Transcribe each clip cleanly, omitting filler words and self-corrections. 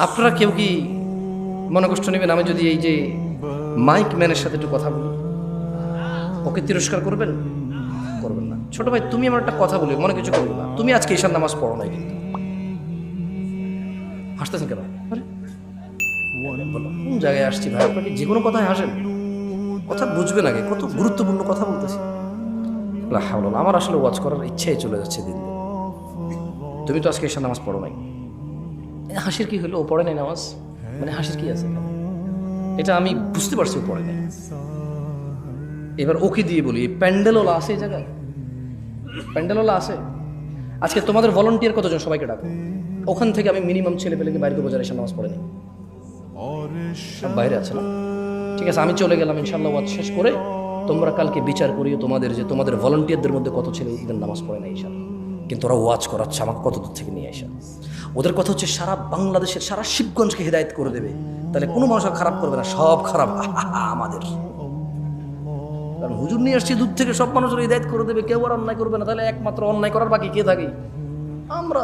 আপনারা কেউ কি মনে কষ্ট নেবেন আমি যদি এই যে মাইক ম্যানের সাথে একটু কথা বলি? ওকে তিরস্কার করবেন? করবেন না। ছোট ভাই, তুমি আমার একটা কথা বলি, মনে কিছু করবে না। তুমি আজকে ঈশার নামাজ পড়ো নাই কিন্তু। হাসতেছেন কেন? বলো কোন জায়গায় আসছি ভাই? আপনাকে যে কোনো কথায় হাসেন? কথা বুঝবেন আগে, কত গুরুত্বপূর্ণ কথা বলতেছি। আমার আসলে ওয়াজ করার ইচ্ছাই চলে যাচ্ছে দিন দিন। তুমি তো আজকে ঈশার নামাজ পড়ো নাই, হাসির কি হলো? ও পড়ে নাই নামাজ, মানে হাসির কি আছে? এটা আমি বুঝতে পারছি ও পড়ে নাই। এবার ওকে দিয়ে বলি, প্যান্ডেলওয়ালা আছে এই জায়গায়? প্যান্ডেলওয়ালা আছে? আজকে তোমাদের ভলান্টিয়ার কতজন? সবাইকে ডাকো। ওখান থেকে আমি মিনিমাম ছেলে পেলেকে বাইরে বোঝার এসে নামাজ পড়ে নি, সব বাইরে আছে না? ঠিক আছে, আমি চলে গেলাম। ইনশাল্লাহ ওয়াজ শেষ করে তোমরা কালকে বিচার করিও তোমাদের যে তোমাদের ভলান্টিয়ারদের মধ্যে কত ছেলে ঈদের নামাজ পড়ে না ঈশা, কিন্তু ওরা ওয়াজ করাচ্ছে আমাকে কত দূর থেকে নিয়ে আসা। ওদের কথা হচ্ছে সারা বাংলাদেশের, সারা শিবগঞ্জকে হিদায়ত করে দেবে। তাহলে কোনো মানুষ খারাপ করবে না, সব খারাপ আমাদের। কারণ হুজুর নিয়ে আসছে দূর থেকে, সব মানুষের হিদায়ত করে দেবে, কেউ আর অন্যায় করবে না। তাহলে একমাত্র অন্যায় করার বাকি কে থাকে? আমরা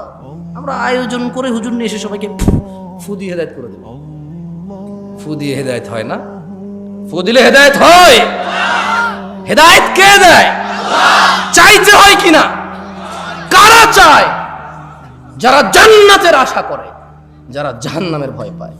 আমরা আয়োজন করে হুজুর নিয়ে এসে সবাইকে ফু দিয়ে হেদায়ত করে দেবে। ফু দিয়ে হেদায়ত হয় না, ফু দিলে হেদায়ত হয়? হেদায়ত কে দেয়? চাইতে হয় কিনা? কারা চায়? যারা জান্নাতের আশা করে, যারা জাহান্নামের ভয় পায়।